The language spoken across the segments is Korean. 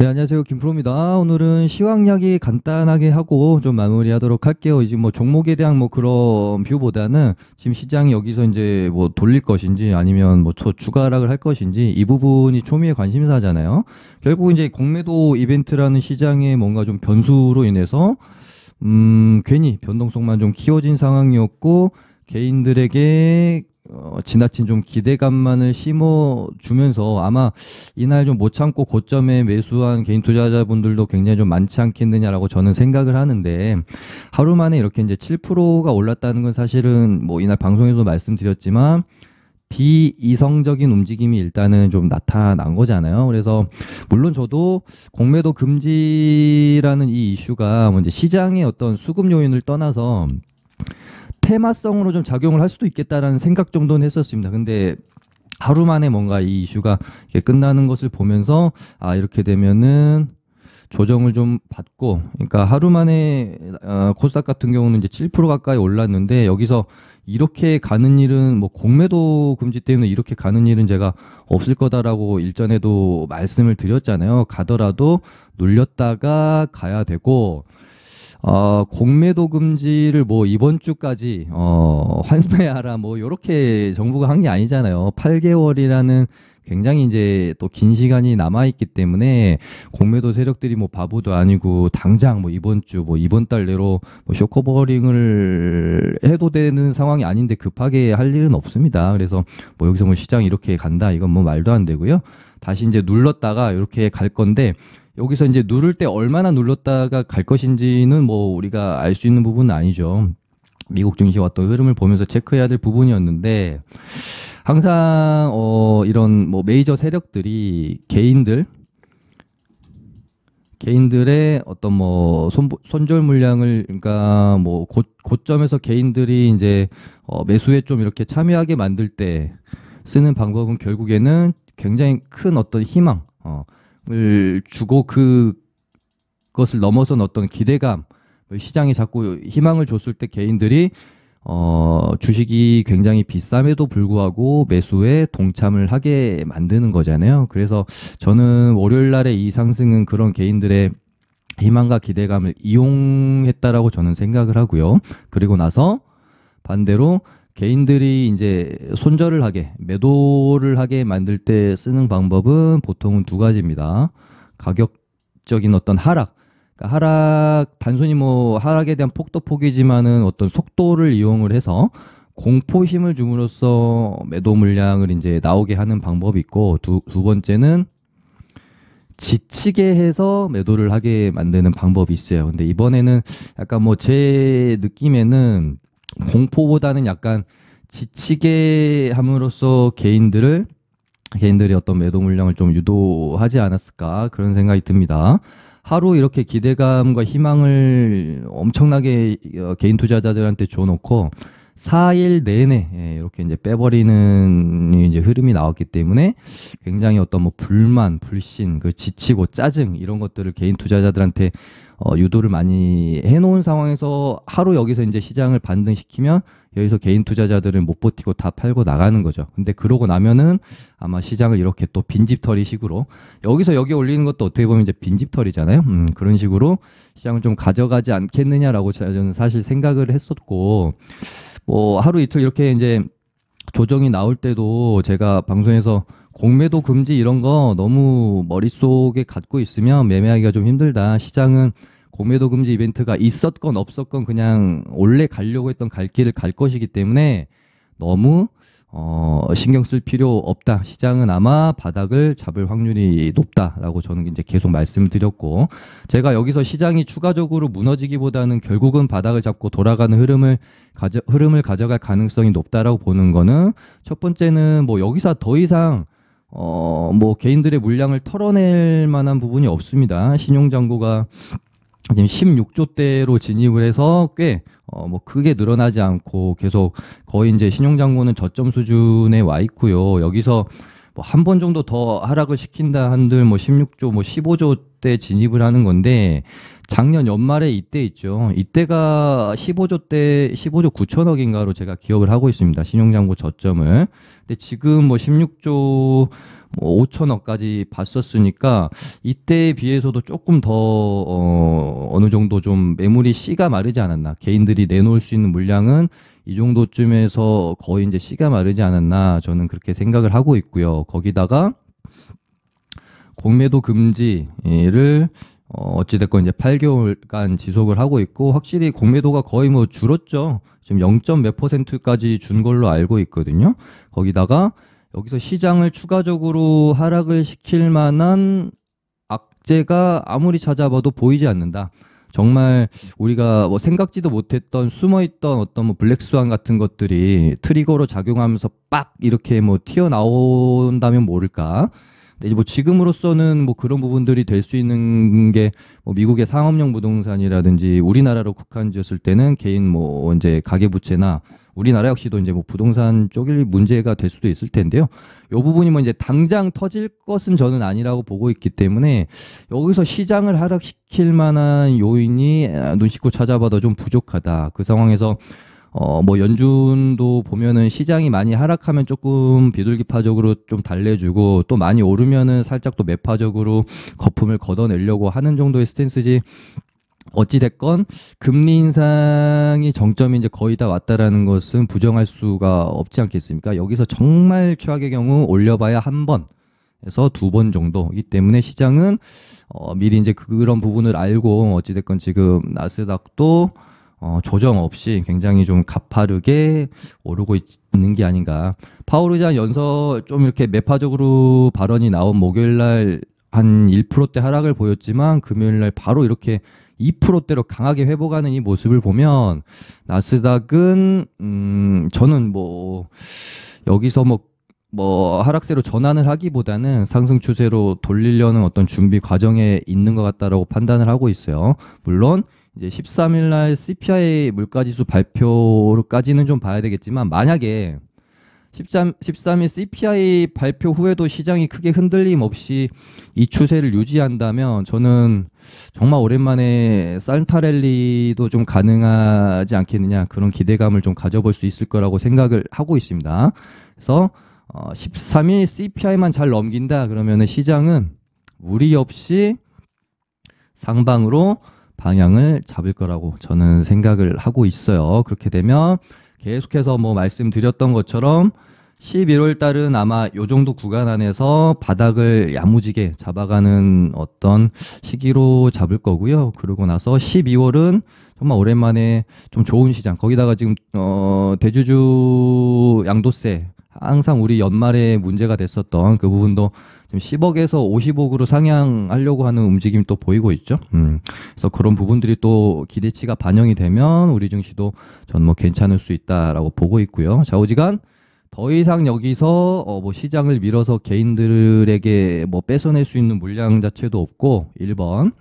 네, 안녕하세요. 김프로입니다. 오늘은 시황 이야기 간단하게 하고 좀 마무리하도록 할게요. 이제 뭐 종목에 대한 뭐 그런 뷰보다는 지금 시장이 여기서 이제 뭐 돌릴 것인지 아니면 뭐 더 추가 하락을 할 것인지 이 부분이 초미의 관심사잖아요. 결국 이제 공매도 이벤트라는 시장의 뭔가 좀 변수로 인해서 괜히 변동성만 좀 키워진 상황이었고 개인들에게 지나친 좀 기대감만을 심어주면서 아마 이날 좀 못 참고 고점에 매수한 개인 투자자분들도 굉장히 좀 많지 않겠느냐라고 저는 생각을 하는데 하루 만에 이렇게 이제 7%가 올랐다는 건 사실은 뭐 이날 방송에도 말씀드렸지만 비이성적인 움직임이 일단은 좀 나타난 거잖아요. 그래서 물론 저도 공매도 금지라는 이 이슈가 뭐 이제 시장의 어떤 수급 요인을 떠나서 테마성으로 좀 작용을 할 수도 있겠다라는 생각 정도는 했었습니다. 근데 하루 만에 뭔가 이 이슈가 이렇게 끝나는 것을 보면서 아 이렇게 되면은 조정을 좀 받고 그러니까 하루 만에 코스닥 같은 경우는 이제 7% 가까이 올랐는데 여기서 이렇게 가는 일은 뭐 공매도 금지 때문에 이렇게 가는 일은 제가 없을 거다라고 일전에도 말씀을 드렸잖아요. 가더라도 눌렸다가 가야 되고 공매도 금지를 뭐 이번 주까지 환매하라 뭐 요렇게 정부가 한 게 아니잖아요. 8개월이라는 굉장히 이제 또 긴 시간이 남아 있기 때문에 공매도 세력들이 뭐 바보도 아니고 당장 뭐 이번 주 뭐 이번 달 내로 뭐 쇼커버링을 해도 되는 상황이 아닌데 급하게 할 일은 없습니다. 그래서 뭐 여기서 뭐 시장이 이렇게 간다 이건 뭐 말도 안 되고요. 다시 이제 눌렀다가 이렇게 갈 건데 여기서 이제 누를 때 얼마나 눌렀다가 갈 것인지는 뭐 우리가 알 수 있는 부분은 아니죠. 미국 증시와 어떤 흐름을 보면서 체크해야 될 부분이었는데 항상 이런 뭐 메이저 세력들이 개인들의 어떤 뭐 손절 물량을 그러니까 뭐 고점에서 개인들이 이제 매수에 좀 이렇게 참여하게 만들 때 쓰는 방법은 결국에는 굉장히 큰 어떤 희망 을 주고 그것을 넘어선 어떤 기대감 시장에 자꾸 희망을 줬을 때 개인들이 주식이 굉장히 비쌈에도 불구하고 매수에 동참을 하게 만드는 거잖아요. 그래서 저는 월요일 날의 이 상승은 그런 개인들의 희망과 기대감을 이용했다라고 저는 생각을 하고요. 그리고 나서 반대로 개인들이 이제 손절을 하게, 매도를 하게 만들 때 쓰는 방법은 보통은 두 가지입니다. 가격적인 어떤 하락, 그러니까 단순히 뭐 하락에 대한 폭도 폭이지만은 어떤 속도를 이용을 해서 공포심을 줌으로써 매도 물량을 이제 나오게 하는 방법이 있고 두 번째는 지치게 해서 매도를 하게 만드는 방법이 있어요. 근데 이번에는 약간 뭐 제 느낌에는 공포보다는 약간 지치게 함으로써 개인들이 어떤 매도 물량을 좀 유도하지 않았을까 그런 생각이 듭니다. 하루 이렇게 기대감과 희망을 엄청나게 개인 투자자들한테 줘놓고 4일 내내 이렇게 이제 빼버리는 이제 흐름이 나왔기 때문에 굉장히 어떤 뭐 불만, 불신, 지치고 짜증 이런 것들을 개인 투자자들한테 유도를 많이 해놓은 상황에서 하루 여기서 이제 시장을 반등시키면 여기서 개인 투자자들은 못 버티고 다 팔고 나가는 거죠. 근데 그러고 나면은 아마 시장을 이렇게 또 빈집털이 식으로 여기서 여기 올리는 것도 어떻게 보면 이제 빈집털이잖아요. 그런 식으로 시장을 좀 가져가지 않겠느냐라고 저는 사실 생각을 했었고 뭐 하루 이틀 이렇게 이제 조정이 나올 때도 제가 방송에서 공매도 금지 이런 거 너무 머릿속에 갖고 있으면 매매하기가 좀 힘들다. 시장은 공매도 금지 이벤트가 있었건 없었건 그냥 원래 가려고 했던 갈 길을 갈 것이기 때문에 너무 신경 쓸 필요 없다. 시장은 아마 바닥을 잡을 확률이 높다라고 저는 이제 계속 말씀드렸고 제가 여기서 시장이 추가적으로 무너지기보다는 결국은 바닥을 잡고 돌아가는 흐름을 가져갈 가능성이 높다라고 보는 거는 첫 번째는 뭐 여기서 더 이상 뭐 개인들의 물량을 털어낼 만한 부분이 없습니다. 신용잔고가 지금 16조대로 진입을 해서 꽤 뭐 크게 늘어나지 않고 계속 거의 이제 신용잔고는 저점 수준에 와 있고요. 여기서 뭐 한 번 정도 더 하락을 시킨다 한들 뭐 16조 뭐 15조 때 진입을 하는 건데 작년 연말에 이때 있죠. 이때가 15조 9천억인가로 제가 기억을 하고 있습니다. 신용장부 저점을. 근데 지금 뭐 16조 뭐 5천억까지 봤었으니까 이때에 비해서도 조금 더 어느 정도 좀 매물이 씨가 마르지 않았나. 개인들이 내놓을 수 있는 물량은 이 정도쯤에서 거의 이제 씨가 마르지 않았나 저는 그렇게 생각을 하고 있고요. 거기다가 공매도 금지를 어찌됐건 이제 8개월간 지속을 하고 있고 확실히 공매도가 거의 뭐 줄었죠. 지금 0. 몇 %까지 준 걸로 알고 있거든요. 거기다가 여기서 시장을 추가적으로 하락을 시킬 만한 악재가 아무리 찾아봐도 보이지 않는다. 정말 우리가 뭐 생각지도 못했던 숨어있던 어떤 뭐 블랙스완 같은 것들이 트리거로 작용하면서 빡 이렇게 뭐 튀어나온다면 모를까. 근데 이제 뭐 지금으로서는 뭐 그런 부분들이 될 수 있는 게 뭐 미국의 상업용 부동산이라든지 우리나라로 국한지었을 때는 개인 뭐 이제 가계부채나 우리나라 역시도 이제 뭐 부동산 쪽일 문제가 될 수도 있을 텐데요. 이 부분이 뭐 이제 당장 터질 것은 저는 아니라고 보고 있기 때문에 여기서 시장을 하락시킬 만한 요인이 눈 씻고 찾아봐도 좀 부족하다. 그 상황에서 뭐 연준도 보면은 시장이 많이 하락하면 조금 비둘기파적으로 좀 달래주고 또 많이 오르면은 살짝 또 매파적으로 거품을 걷어내려고 하는 정도의 스탠스지. 어찌됐건 금리 인상이 정점이 이제 거의 다 왔다라는 것은 부정할 수가 없지 않겠습니까? 여기서 정말 최악의 경우 올려봐야 한 번에서 2번 정도이기 때문에 시장은 미리 이제 그런 부분을 알고 어찌됐건 지금 나스닥도 조정 없이 굉장히 좀 가파르게 오르고 있는 게 아닌가. 파월 의장 연설 좀 이렇게 매파적으로 발언이 나온 목요일 날 한 1%대 하락을 보였지만 금요일 날 바로 이렇게 2%대로 강하게 회복하는 이 모습을 보면 나스닥은 저는 뭐 여기서 뭐 하락세로 전환을 하기보다는 상승 추세로 돌리려는 어떤 준비 과정에 있는 것 같다라고 판단을 하고 있어요. 물론 이제 13일 날 CPI 물가지수 발표까지는 좀 봐야 되겠지만 만약에 13일 CPI 발표 후에도 시장이 크게 흔들림 없이 이 추세를 유지한다면 저는 정말 오랜만에 산타 랠리도 좀 가능하지 않겠느냐 그런 기대감을 좀 가져볼 수 있을 거라고 생각을 하고 있습니다. 그래서 13일 CPI만 잘 넘긴다 그러면은 시장은 무리 없이 상방으로 방향을 잡을 거라고 저는 생각을 하고 있어요. 그렇게 되면 계속해서 뭐 말씀드렸던 것처럼 11월 달은 아마 요 정도 구간 안에서 바닥을 야무지게 잡아가는 어떤 시기로 잡을 거고요. 그러고 나서 12월은 정말 오랜만에 좀 좋은 시장. 거기다가 지금 대주주 양도세 항상 우리 연말에 문제가 됐었던 그 부분도 지금 10억에서 50억으로 상향하려고 하는 움직임이 또 보이고 있죠. 그래서 그런 부분들이 또 기대치가 반영이 되면 우리 증시도 전 뭐 괜찮을 수 있다라고 보고 있고요. 좌우지간 더 이상 여기서 뭐 시장을 밀어서 개인들에게 뭐 뺏어낼 수 있는 물량 자체도 없고 1번,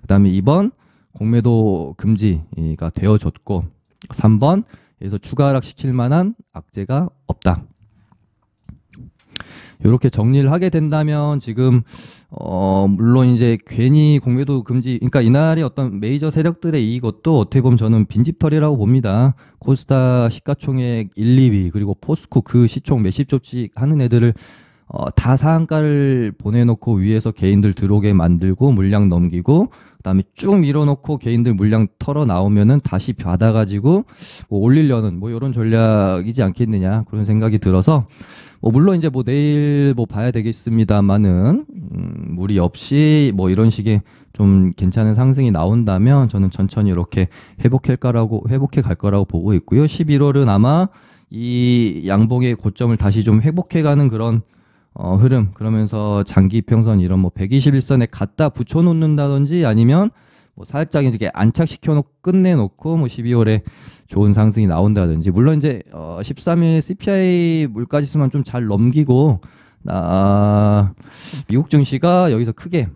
그다음에 2번 공매도 금지가 되어졌고 3번 에서 추가 하락시킬 만한 악재가 없다. 이렇게 정리를 하게 된다면 지금 물론 이제 괜히 공매도 금지, 그러니까 이날의 어떤 메이저 세력들의 이것도 어떻게 보면 저는 빈집털이라고 봅니다. 코스닥 시가총액 1, 2위 그리고 포스코 그 시총 몇십 조씩 하는 애들을 다 상한가를 보내놓고 위에서 개인들 들어오게 만들고 물량 넘기고 그다음에 쭉 밀어놓고 개인들 물량 털어 나오면은 다시 받아가지고 뭐 올리려는 뭐 이런 전략이지 않겠느냐 그런 생각이 들어서 뭐 물론 이제 뭐 내일 뭐 봐야 되겠습니다만은 무리 없이 뭐 이런 식의 좀 괜찮은 상승이 나온다면 저는 천천히 이렇게 회복해 갈 거라고 보고 있고요. 11월은 아마 이 양봉의 고점을 다시 좀 회복해가는 그런 흐름, 그러면서 장기 이평선 이런 뭐 121선에 갖다 붙여 놓는다든지 아니면 뭐 살짝 이렇게 안착시켜 놓고 끝내놓고 뭐 12월에 좋은 상승이 나온다든지, 물론 이제 13일 CPI 물가지수만 좀 잘 넘기고 미국 증시가 여기서 크게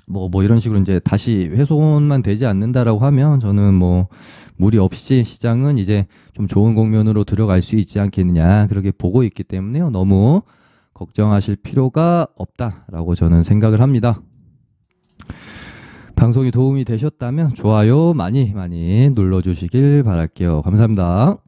뭐 이런 식으로 이제 다시 훼손만 되지 않는다라고 하면 저는 뭐 무리 없이 시장은 이제 좀 좋은 국면으로 들어갈 수 있지 않겠느냐 그렇게 보고 있기 때문에요. 너무 걱정하실 필요가 없다라고 저는 생각을 합니다. 방송이 도움이 되셨다면 좋아요 많이 많이 눌러주시길 바랄게요. 감사합니다.